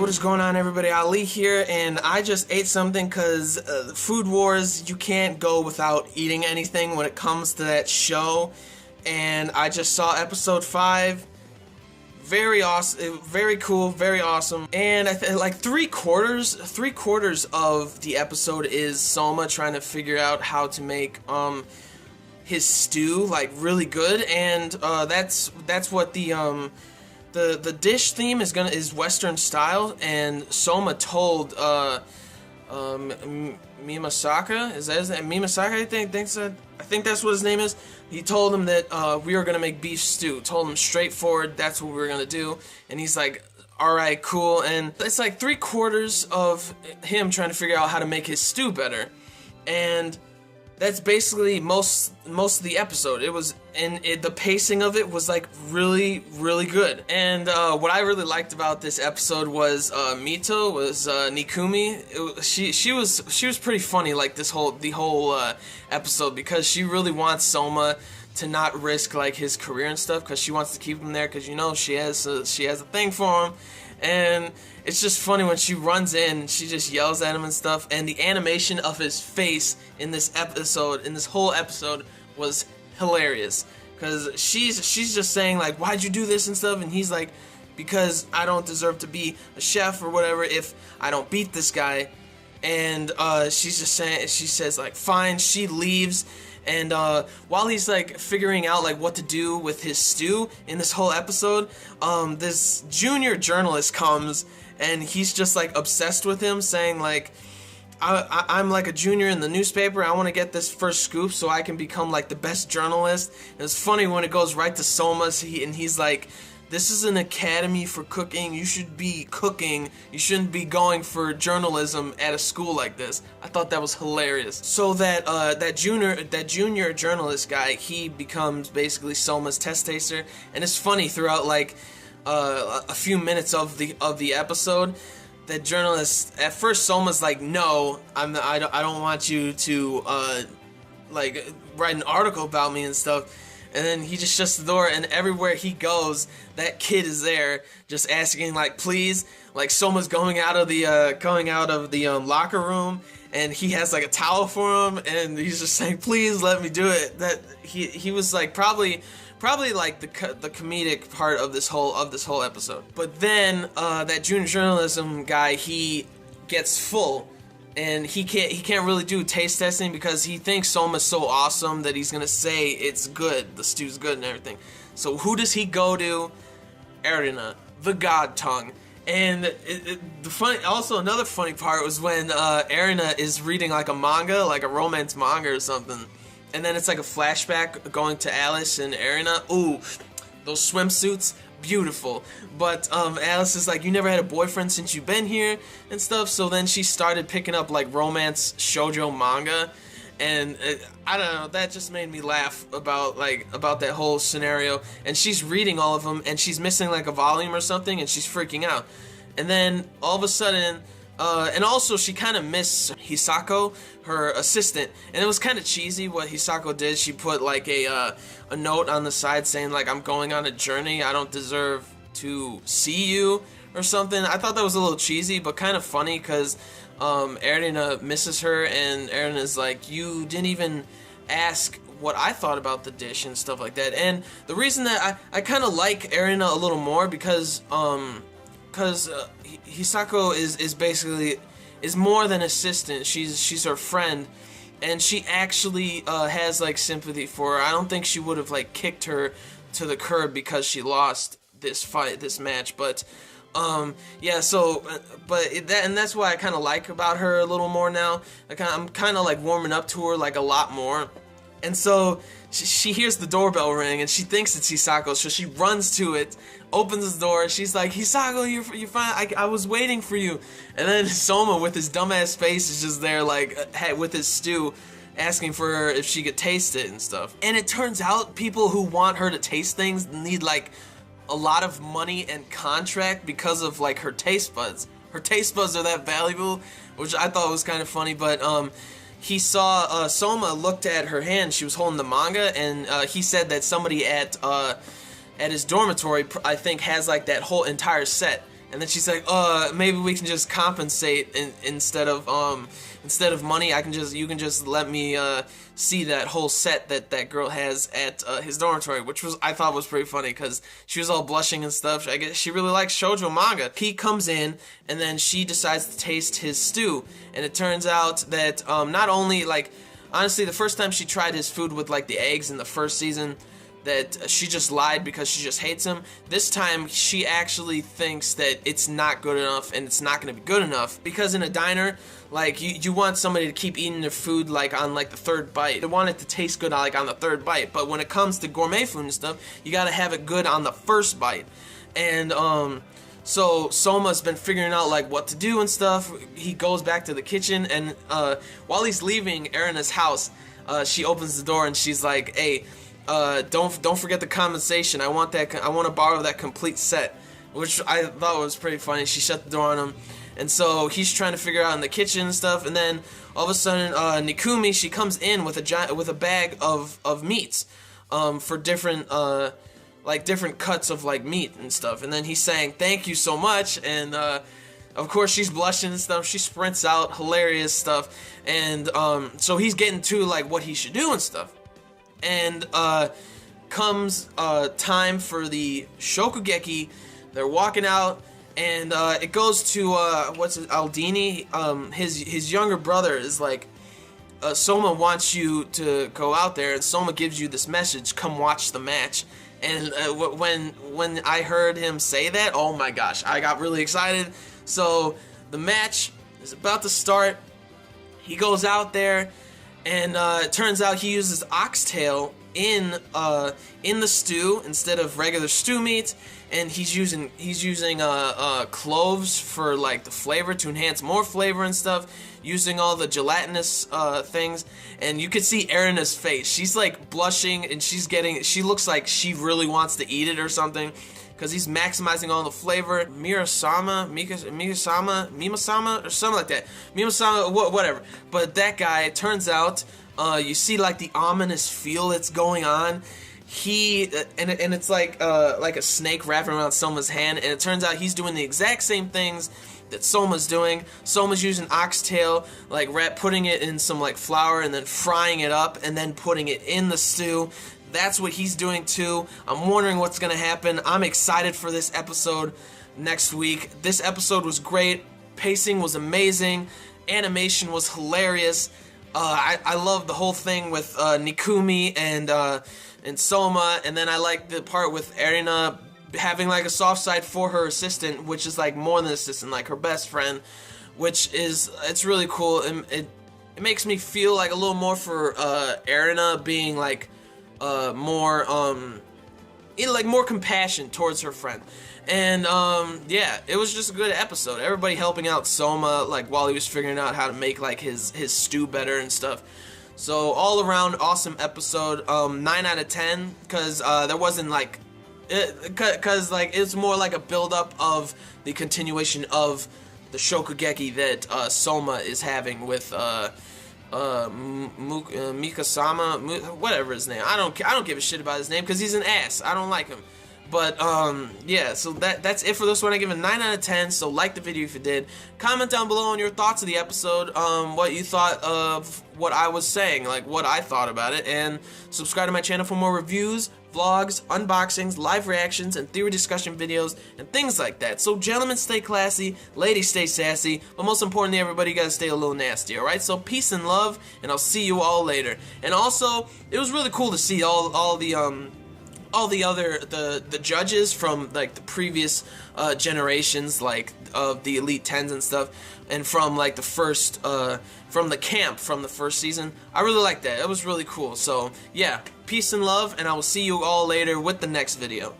what is going on, everybody? Ali here, and I just ate something because Food Wars, you can't go without eating anything when it comes to that show. And I just saw episode 5. Very awesome, very cool, very awesome. And like three quarters of the episode is Soma trying to figure out how to make his stew like really good, and that's what the dish theme is Western style, and Soma told Mimasaka, is that Mimasaka? I think that's what his name is. He told him that we were gonna make beef stew. Told him straightforward that's what we were gonna do, and he's like, all right, cool. And it's like 3/4 of him trying to figure out how to make his stew better, and that's basically most of the episode. It was, and the pacing of it was like really good. And what I really liked about this episode was Mito, was Nikumi. She was pretty funny, like the whole episode, because she really wants Soma to not risk like his career and stuff, because she wants to keep him there, because she has a thing for him. And it's just funny when she runs in, she just yells at him and stuff, and the animation of his face in this whole episode was hilarious, because she's just saying like, why'd you do this and stuff, and he's like, because I don't deserve to be a chef or whatever if I don't beat this guy. And she's just saying, she says like, fine. She leaves. And while he's like figuring out like what to do with his stew in this whole episode, this junior journalist comes, and he's just like obsessed with him, saying like, I'm like a junior in the newspaper. I want to get this first scoop so I can become like the best journalist. And it's funny when it goes right to Soma's, and he's like, this is an academy for cooking. You should be cooking. You shouldn't be going for journalism at a school like this. I thought that was hilarious. So that junior journalist guy, he becomes basically Soma's test taster, and it's funny throughout like a few minutes of the episode. That journalist, at first Soma's like, no, I don't want you to like write an article about me and stuff. And then he just shuts the door, and everywhere he goes, that kid is there, just asking like, please. Like Soma's going out of the locker room, and he has like a towel for him, and he's just saying, please let me do it. That he was like probably like the comedic part of this whole episode. But then that junior journalism guy, he gets full. And he can't really do taste testing because he thinks Soma's so awesome that he's gonna say it's good, the stew's good and everything. So who does he go to? Erina, the god tongue. And also another funny part was when Erina is reading like a manga, like a romance manga or something, and then it's like a flashback going to Alice and Erina. Ooh, those swimsuits. Beautiful. But Alice is like, you never had a boyfriend since you've been here and stuff. So then she started picking up like romance shoujo manga, and I don't know, that just made me laugh about that whole scenario. And she's reading all of them, and she's missing like a volume or something, and she's freaking out. And then all of a sudden, and also she kind of missed Hisako, her assistant, and it was kind of cheesy what Hisako did. She put like a note on the side saying like, I'm going on a journey, I don't deserve to see you, or something. I thought that was a little cheesy, but kind of funny, because Erina misses her, and Erina's like, you didn't even ask what I thought about the dish and stuff like that. And the reason that I kind of like Erina a little more, because Hisako is basically more than assistant. She's her friend, and she actually has like sympathy for her. I don't think she would have like kicked her to the curb because she lost this match. But yeah, so that's what I kind of like about her a little more now. I'm kind of like warming up to her like a lot more. And so she hears the doorbell ring, and she thinks it's Hisako, so she runs to it, opens the door, she's like, Hisako, you're fine, I was waiting for you. And then Soma, with his dumbass face, is just there like with his stew, asking for her if she could taste it and stuff. And it turns out people who want her to taste things need like a lot of money and contract because of like her taste buds. Her taste buds are that valuable, which I thought was kind of funny. But he saw Soma looked at her hand. She was holding the manga, and he said that somebody at his dormitory, I think, has like that whole entire set. And then she's like, maybe we can just compensate instead of money. You can just let me see that whole set that girl has at his dormitory, which I thought was pretty funny because she was all blushing and stuff. I guess she really likes shoujo manga. He comes in and then she decides to taste his stew, and it turns out that not only, like, honestly, the first time she tried his food with like the eggs in the first season, that she just lied because she just hates him. This time she actually thinks that it's not good enough and it's not going to be good enough, because in a diner, like, you want somebody to keep eating their food like on like the third bite. They want it to taste good like on the third bite, but when it comes to gourmet food and stuff, you got to have it good on the first bite. And so Soma's been figuring out like what to do and stuff. He goes back to the kitchen, and while he's leaving Erina's house, she opens the door and she's like, hey, don't forget the compensation. I want to borrow that complete set, which I thought was pretty funny. She shut the door on him, and so he's trying to figure out in the kitchen and stuff. And then all of a sudden, Nikumi, she comes in with a bag of meats, for different like different cuts of like meat and stuff. And then he's saying thank you so much, and of course she's blushing and stuff. She sprints out, hilarious stuff, and so he's getting to like what he should do and stuff. And comes time for the shokugeki. They're walking out, and it goes to Aldini. His younger brother is like, Soma wants you to go out there, and Soma gives you this message: come watch the match. And when I heard him say that, oh my gosh, I got really excited. So the match is about to start. He goes out there, and it turns out he uses oxtail in the stew instead of regular stew meat, and he's using cloves for like the flavor, to enhance more flavor and stuff, using all the gelatinous things. And you could see Erina's face. She's like blushing, and she looks like she really wants to eat it or something, because he's maximizing all the flavor. Mimasaka, or something like that. Mimasaka, whatever. But that guy, it turns out, you see like the ominous feel that's going on. And it's like a snake wrapping around Soma's hand, and it turns out he's doing the exact same things that Soma's doing. Soma's using oxtail, like putting it in some like flour and then frying it up and then putting it in the stew. That's what he's doing too. I'm wondering what's gonna happen. I'm excited for this episode next week. This episode was great. Pacing was amazing. Animation was hilarious. I love the whole thing with Nikumi and Soma, and then I like the part with Erina having like a soft side for her assistant, which is like more than assistant, like her best friend, which is, it's really cool. It makes me feel like a little more for Erina being like more more compassion towards her friend. And yeah, it was just a good episode. Everybody helping out Soma like while he was figuring out how to make like his stew better and stuff. So all around awesome episode. 9 out of 10, because there wasn't like, because like it's more like a build up of the continuation of the shokugeki that Soma is having with Mikasama, whatever his name. I don't give a shit about his name because he's an ass. I don't like him. But yeah, so that's it for this one. I give it 9 out of 10. So like the video if you did. Comment down below on your thoughts of the episode, what you thought of what I was saying, like what I thought about it, and subscribe to my channel for more reviews, vlogs, unboxings, live reactions, and theory discussion videos, and things like that. So gentlemen, stay classy, ladies, stay sassy, but most importantly, everybody, you gotta stay a little nasty, alright? So peace and love, and I'll see you all later. And also, it was really cool to see all the other judges from like the previous generations, like of the Elite Tens and stuff, and from like the first from the camp from the first season. I really liked that. It was really cool. So yeah, peace and love, and I will see you all later with the next video.